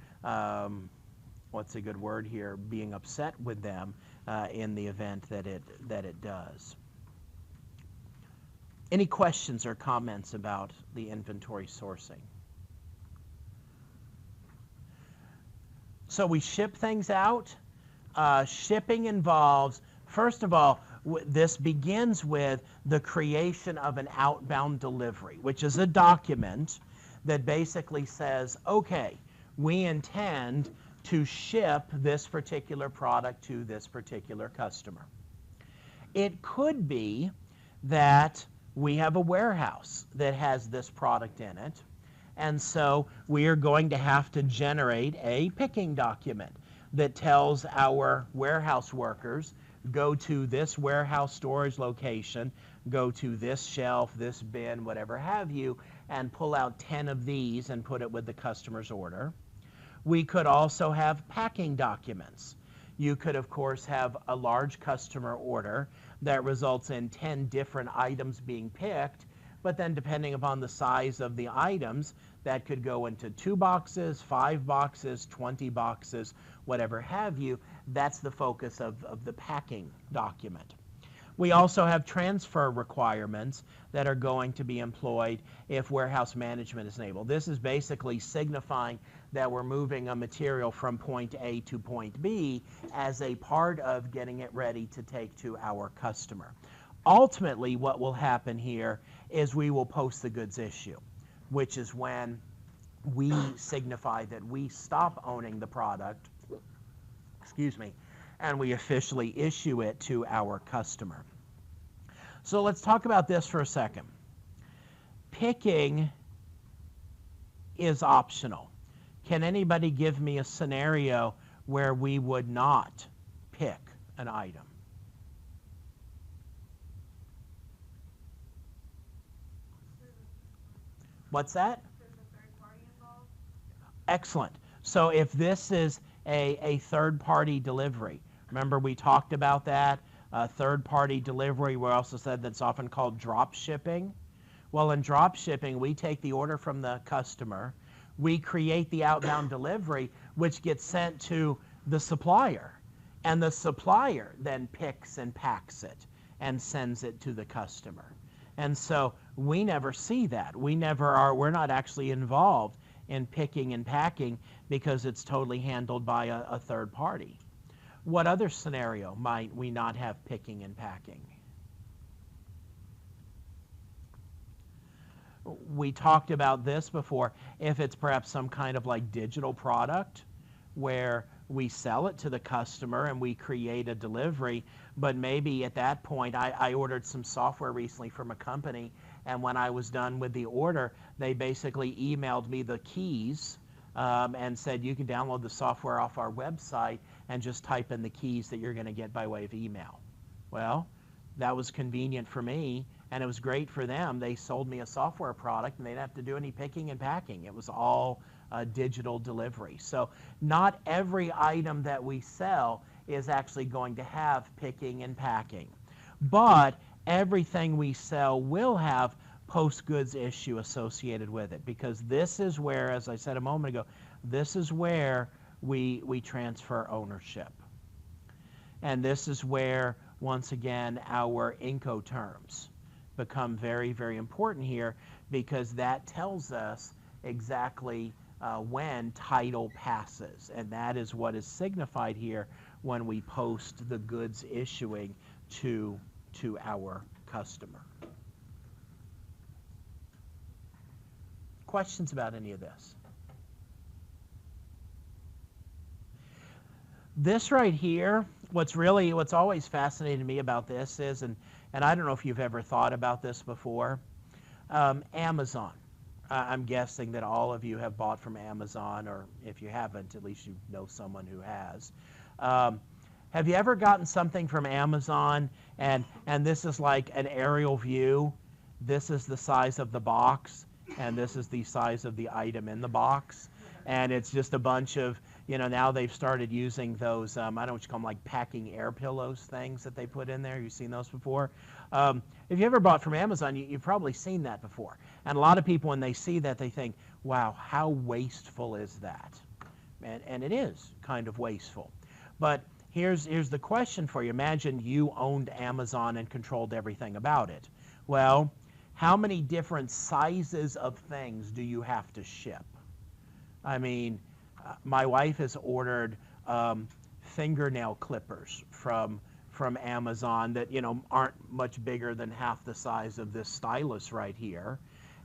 what's a good word here, being upset with them in the event that it does. Any questions or comments about the inventory sourcing? So we ship things out. Shipping involves, first of all, this begins with the creation of an outbound delivery, which is a document that basically says, okay, we intend to ship this particular product to this particular customer. It could be that we have a warehouse that has this product in it. And so we are going to have to generate a picking document that tells our warehouse workers, go to this warehouse storage location, go to this shelf, this bin, whatever have you, and pull out 10 of these and put it with the customer's order. We could also have packing documents. You could, of course, have a large customer order that results in 10 different items being picked, but then depending upon the size of the items, that could go into 2 boxes, 5 boxes, 20 boxes, whatever have you. That's the focus of the packing document. We also have transfer requirements that are going to be employed if warehouse management is enabled. This is basically signifying that we're moving a material from point A to point B as a part of getting it ready to take to our customer. Ultimately, what will happen here is we will post the goods issue, which is when we signify that we stop owning the product, and we officially issue it to our customer. So let's talk about this for a second. Picking is optional. Can anybody give me a scenario where we would not pick an item? What's that? There's a third party involved. Excellent. So if this is a third-party delivery, remember we talked about that? Third-party delivery, we also said that's often called drop shipping. Well, in drop shipping, we take the order from the customer, we create the outbound delivery, which gets sent to the supplier, and the supplier then picks and packs it and sends it to the customer. And so we never see that. We're not actually involved in picking and packing because it's totally handled by a third party. What other scenario might we not have picking and packing? We talked about this before. If it's perhaps some kind of like digital product where we sell it to the customer and we create a delivery, but maybe at that point, I ordered some software recently from a company, and when I was done with the order, they basically emailed me the keys and said, you can download the software off our website and just type in the keys that you're going to get by way of email. Well, that was convenient for me, and it was great for them. They sold me a software product, and they didn't have to do any picking and packing. It was all digital delivery. So not every item that we sell is actually going to have picking and packing. But everything we sell will have post-goods issue associated with it, because this is where, as I said a moment ago, this is where we transfer ownership. And this is where, once again, our Incoterms become very, very important here, because that tells us exactly when title passes. And that is what is signified here when we post the goods issuing to our customer. Questions about any of this? This right here, what's always fascinated me about this is, and I don't know if you've ever thought about this before, Amazon. I'm guessing that all of you have bought from Amazon, or if you haven't, at least you know someone who has. Have you ever gotten something from Amazon, and this is like an aerial view? This is the size of the box, and this is the size of the item in the box. And it's just a bunch of, now they've started using those, I don't know what you call them, like packing air pillows things that they put in there. You've seen those before? If you ever bought from Amazon, you've probably seen that before. And a lot of people, when they see that, they think, wow, how wasteful is that? And it is kind of wasteful. But here's the question for you. Imagine you owned Amazon and controlled everything about it. Well, how many different sizes of things do you have to ship? I mean, my wife has ordered fingernail clippers from Amazon that aren't much bigger than half the size of this stylus right here.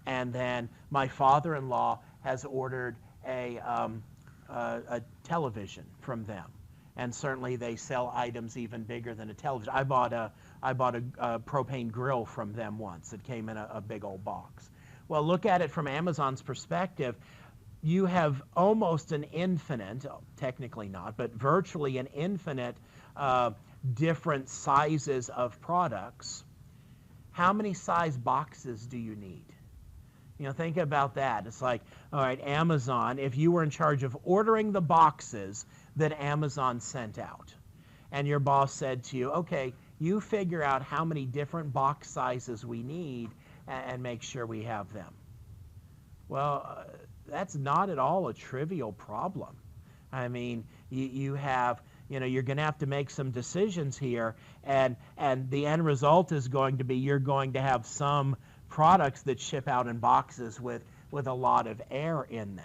And then my father-in-law has ordered a television from them, and certainly they sell items even bigger than a television. I bought a propane grill from them once. It came in a big old box. Well, look at it from Amazon's perspective. You have almost an infinite, technically not, but virtually an infinite different sizes of products. How many size boxes do you need? Think about that. It's like, all right, Amazon, if you were in charge of ordering the boxes that Amazon sent out, and your boss said to you, okay, you figure out how many different box sizes we need and make sure we have them. Well, that's not at all a trivial problem. I mean, you have, you're going to have to make some decisions here, and the end result is going to be you're going to have some products that ship out in boxes with a lot of air in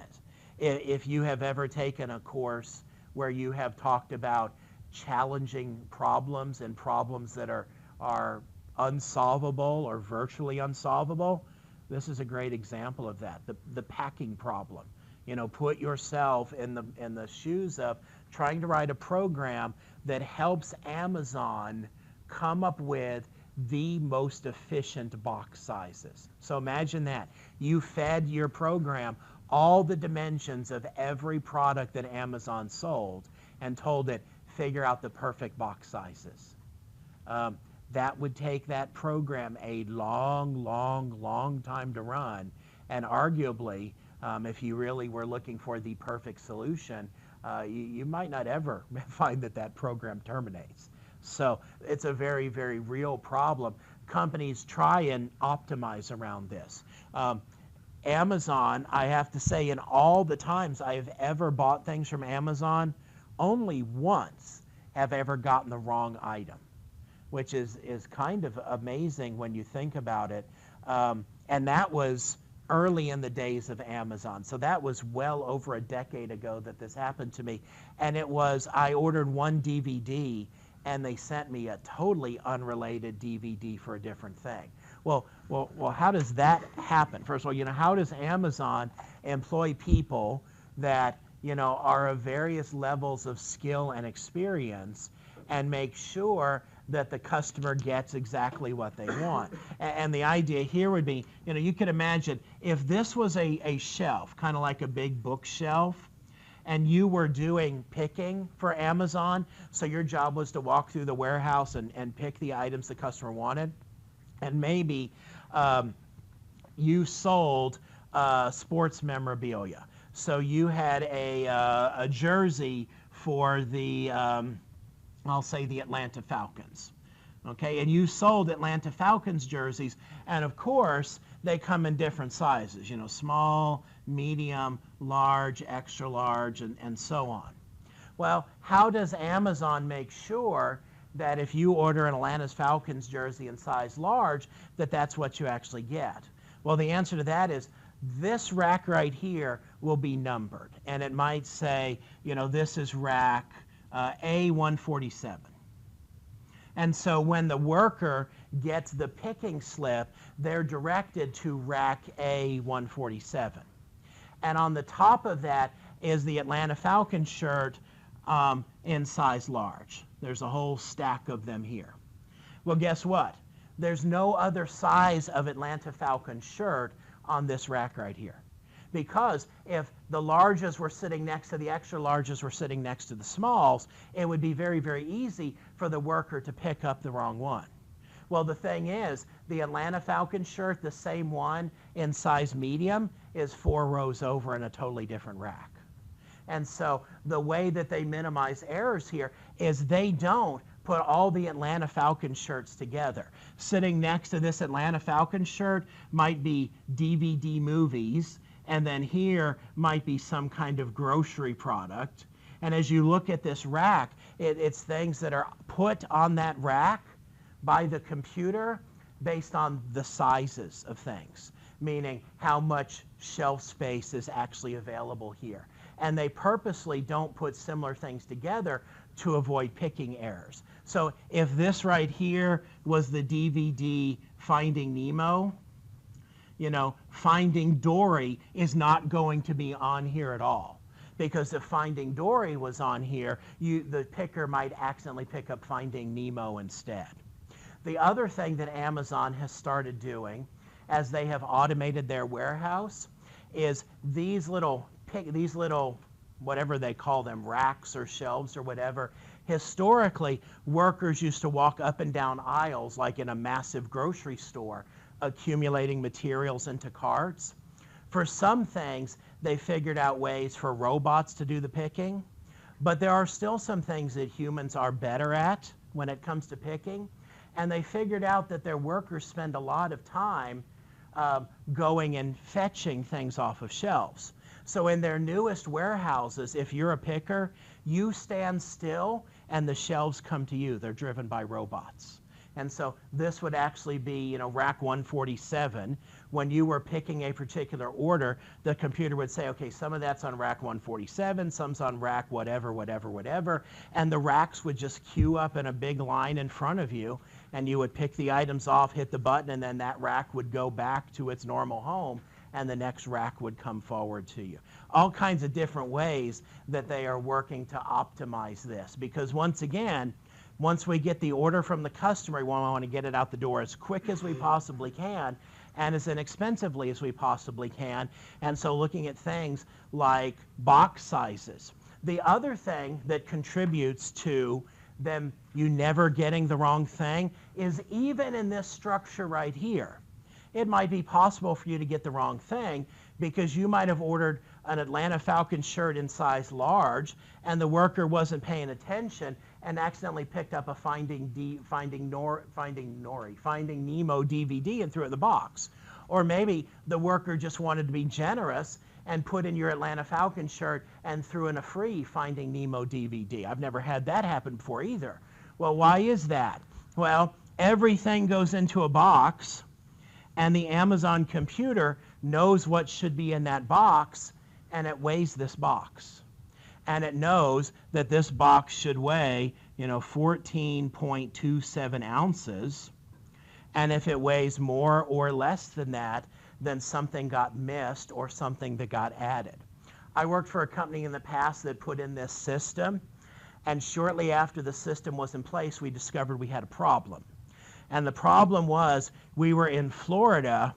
it. If you have ever taken a course where you have talked about challenging problems and problems that are unsolvable or virtually unsolvable, this is a great example of that. The packing problem. Put yourself in the shoes of trying to write a program that helps Amazon come up with the most efficient box sizes. So imagine that. You fed your program all the dimensions of every product that Amazon sold and told it, figure out the perfect box sizes. That would take that program a long time to run. And arguably, if you really were looking for the perfect solution, you might not ever find that program terminates. So it's a very real problem. Companies try and optimize around this. Amazon, I have to say, in all the times I have ever bought things from Amazon, only once have I ever gotten the wrong item, which is kind of amazing when you think about it. And that was early in the days of Amazon. So that was well over a decade ago that this happened to me. And I ordered one DVD, and they sent me a totally unrelated DVD for a different thing. Well, how does that happen? First of all, how does Amazon employ people that, are of various levels of skill and experience and make sure that the customer gets exactly what they want? And the idea here would be, you could imagine if this was a shelf, kind of like a big bookshelf, and you were doing picking for Amazon, so your job was to walk through the warehouse and pick the items the customer wanted, and maybe you sold sports memorabilia. So you had a jersey for the, I'll say the Atlanta Falcons. Okay, and you sold Atlanta Falcons jerseys, and of course, they come in different sizes, small, medium, large, extra large, and so on. Well, how does Amazon make sure that if you order an Atlanta Falcons jersey in size large, that's what you actually get? Well, the answer to that is this rack right here will be numbered, and it might say, this is rack A147. And so when the worker gets the picking slip, they're directed to rack A147. And on the top of that is the Atlanta Falcons shirt in size large. There's a whole stack of them here. Well, guess what? There's no other size of Atlanta Falcons shirt on this rack right here. Because if the larges were sitting next to the extra larges were sitting next to the smalls, it would be very easy for the worker to pick up the wrong one. Well, the thing is, the Atlanta Falcons shirt, the same one in size medium, is 4 rows over in a totally different rack. And so the way that they minimize errors here is they don't put all the Atlanta Falcons shirts together. Sitting next to this Atlanta Falcons shirt might be DVD movies, and then here might be some kind of grocery product. And as you look at this rack, it's things that are put on that rack by the computer based on the sizes of things, meaning how much shelf space is actually available here. And they purposely don't put similar things together to avoid picking errors. So if this right here was the DVD Finding Nemo, Finding Dory is not going to be on here at all, because if Finding Dory was on here, the picker might accidentally pick up Finding Nemo instead. The other thing that Amazon has started doing as they have automated their warehouse is these little whatever they call them, racks or shelves or whatever. Historically, workers used to walk up and down aisles like in a massive grocery store, accumulating materials into carts. For some things, they figured out ways for robots to do the picking, but there are still some things that humans are better at when it comes to picking, and they figured out that their workers spend a lot of time going and fetching things off of shelves. So in their newest warehouses, if you're a picker, you stand still and the shelves come to you. They're driven by robots. And so this would actually be, rack 147. When you were picking a particular order, the computer would say, okay, some of that's on rack 147, some's on rack whatever, and the racks would just queue up in a big line in front of you, and you would pick the items off, hit the button, and then that rack would go back to its normal home, and the next rack would come forward to you. All kinds of different ways that they are working to optimize this, because once again, once we get the order from the customer, we want to get it out the door as quick as we possibly can and as inexpensively as we possibly can. And so looking at things like box sizes. The other thing that contributes to them you never getting the wrong thing is even in this structure right here. It might be possible for you to get the wrong thing because you might have ordered an Atlanta Falcons shirt in size large and the worker wasn't paying attention and accidentally picked up a Finding Nemo DVD and threw it in the box. Or maybe the worker just wanted to be generous and put in your Atlanta Falcons shirt and threw in a free Finding Nemo DVD. I've never had that happen before either. Well, why is that? Well, everything goes into a box, and the Amazon computer knows what should be in that box, and it weighs this box. And it knows that this box should weigh, 14.27 ounces. And if it weighs more or less than that, then something got missed or something that got added. I worked for a company in the past that put in this system, and shortly after the system was in place, we discovered we had a problem. And the problem was we were in Florida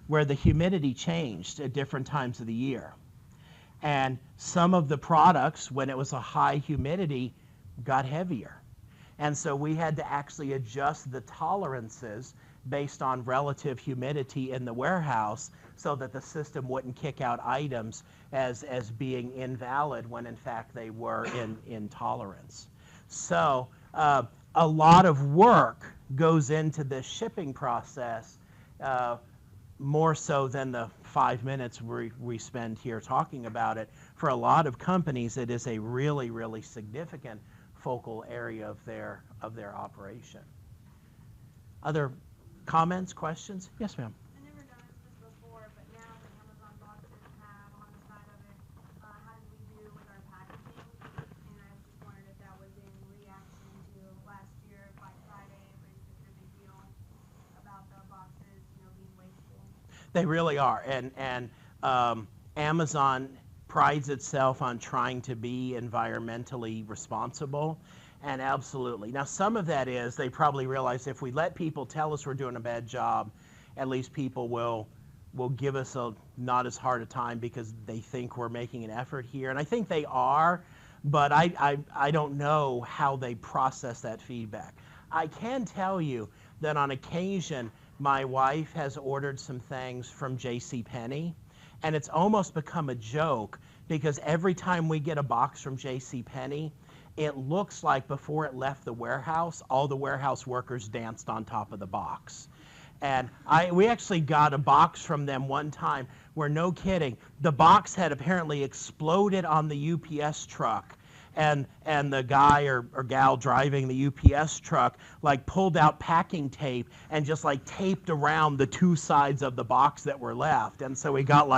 where the humidity changed at different times of the year. And some of the products, when it was a high humidity, got heavier. And so we had to actually adjust the tolerances based on relative humidity in the warehouse so that the system wouldn't kick out items as being invalid when in fact they were in tolerance. So a lot of work goes into this shipping process, more so than the 5 minutes we spend here talking about it. For a lot of companies, it is a really, really significant focal area of their operation. Other comments, questions? Yes, ma'am. I never noticed this before, but now the Amazon boxes have on the side of it, how did we do with our packaging? And I just wondered if that was in reaction to last year, Black Friday, everybody's such a big deal about the boxes, being wasteful. They really are, and Amazon prides itself on trying to be environmentally responsible, and absolutely. Now, some of that is they probably realize if we let people tell us we're doing a bad job, at least people will give us not as hard a time because they think we're making an effort here, and I think they are, but I don't know how they process that feedback. I can tell you that on occasion, my wife has ordered some things from JCPenney, and it's almost become a joke because every time we get a box from JCPenney, it looks like before it left the warehouse, all the warehouse workers danced on top of the box. And we actually got a box from them one time where, no kidding, the box had apparently exploded on the UPS truck. And the guy or gal driving the UPS truck pulled out packing tape and just taped around the two sides of the box that were left. And so we got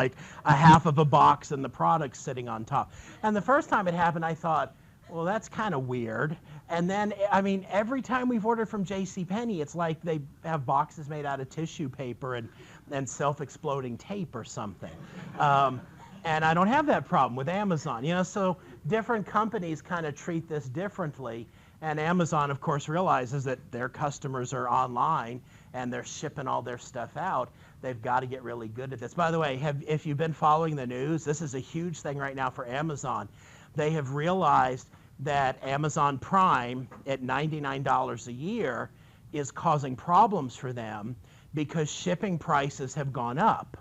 a half of a box and the product sitting on top. And the first time it happened, I thought, well, that's kind of weird. And then, every time we've ordered from JCPenney, it's like they have boxes made out of tissue paper and self-exploding tape or something. And I don't have that problem with Amazon. So different companies kind of treat this differently. And Amazon, of course, realizes that their customers are online and they're shipping all their stuff out. They've got to get really good at this. By the way, if you've been following the news, this is a huge thing right now for Amazon. They have realized that Amazon Prime at $99 a year is causing problems for them because shipping prices have gone up.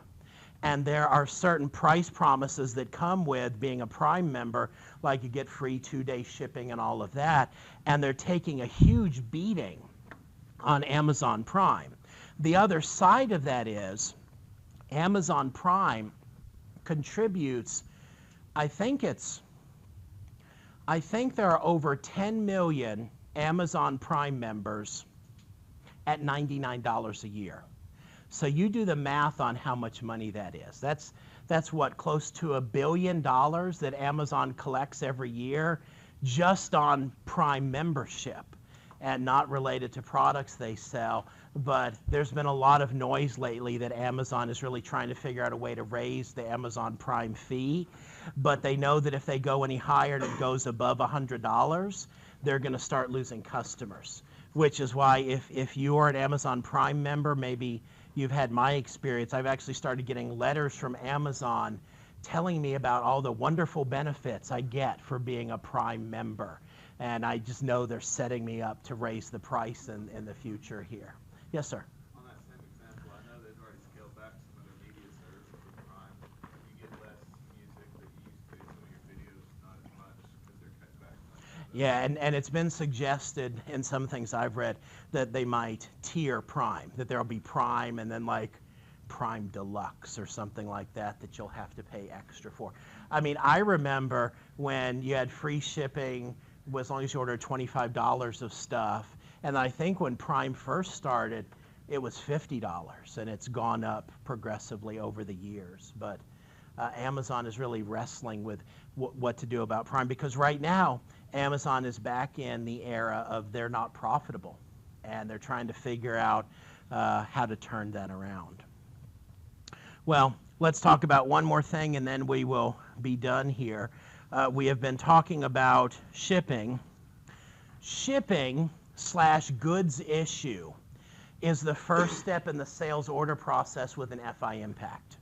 And there are certain price promises that come with being a Prime member, like you get free 2-day shipping and all of that. And they're taking a huge beating on Amazon Prime. The other side of that is Amazon Prime contributes, I think there are over 10 million Amazon Prime members at $99 a year. So you do the math on how much money that is. That's what, close to $1 billion that Amazon collects every year just on Prime membership, and not related to products they sell. But there's been a lot of noise lately that Amazon is really trying to figure out a way to raise the Amazon Prime fee. But they know that if they go any higher and it goes above $100, they're going to start losing customers. Which is why if you are an Amazon Prime member, maybe you've had my experience. I've actually started getting letters from Amazon telling me about all the wonderful benefits I get for being a Prime member. And I just know they're setting me up to raise the price in the future here. Yes, sir? On that same example, I know they've already scaled back some of their media services for Prime. You get less music that you used to, some of your videos not as much because they're cut back. Yeah, and it's been suggested in some things I've read that they might tier Prime, that there'll be Prime and then like Prime Deluxe or something like that you'll have to pay extra for. I mean, I remember when you had free shipping as long as you ordered $25 of stuff, and I think when Prime first started, it was $50, and it's gone up progressively over the years. But Amazon is really wrestling with what to do about Prime, because right now Amazon is back in the era of they're not profitable, and they're trying to figure out how to turn that around. Well, let's talk about one more thing and then we will be done here. We have been talking about shipping. Shipping/goods issue is the first step in the sales order process with an FI impact.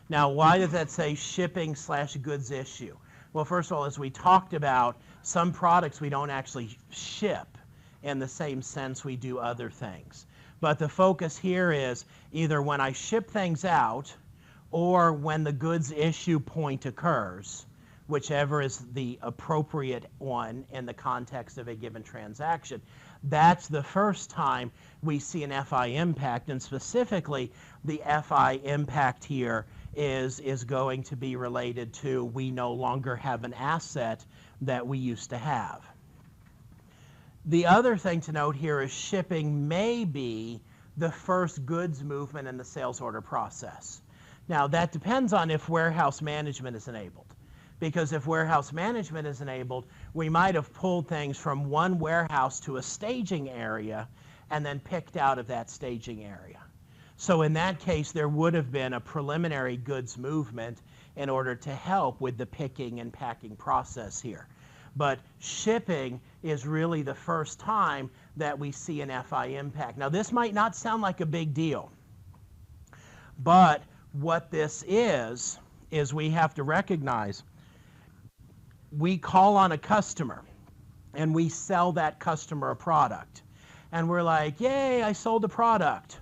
Now, why does that say shipping/goods issue? Well, first of all, as we talked about, some products we don't actually ship in the same sense we do other things. But the focus here is either when I ship things out or when the goods issue point occurs, whichever is the appropriate one in the context of a given transaction. That's the first time we see an FI impact, and specifically the FI impact here is going to be related to we no longer have an asset that we used to have. The other thing to note here is shipping may be the first goods movement in the sales order process. Now, that depends on if warehouse management is enabled. Because if warehouse management is enabled, we might have pulled things from one warehouse to a staging area and then picked out of that staging area. So in that case, there would have been a preliminary goods movement in order to help with the picking and packing process here. But shipping is really the first time that we see an FI impact. Now, this might not sound like a big deal, but what this is we have to recognize we call on a customer and we sell that customer a product. And we're like, yay, I sold a product.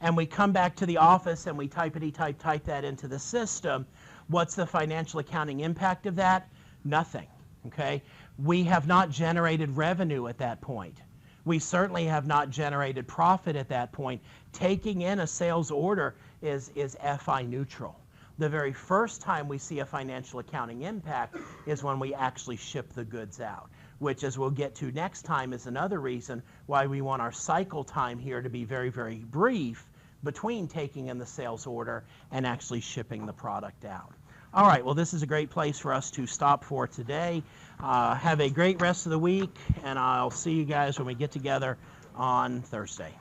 And we come back to the office and we type that into the system. What's the financial accounting impact of that? Nothing, okay? We have not generated revenue at that point. We certainly have not generated profit at that point. Taking in a sales order is FI neutral. The very first time we see a financial accounting impact is when we actually ship the goods out, which, as we'll get to next time, is another reason why we want our cycle time here to be very, very brief between taking in the sales order and actually shipping the product out. All right, well, this is a great place for us to stop for today. Have a great rest of the week, and I'll see you guys when we get together on Thursday.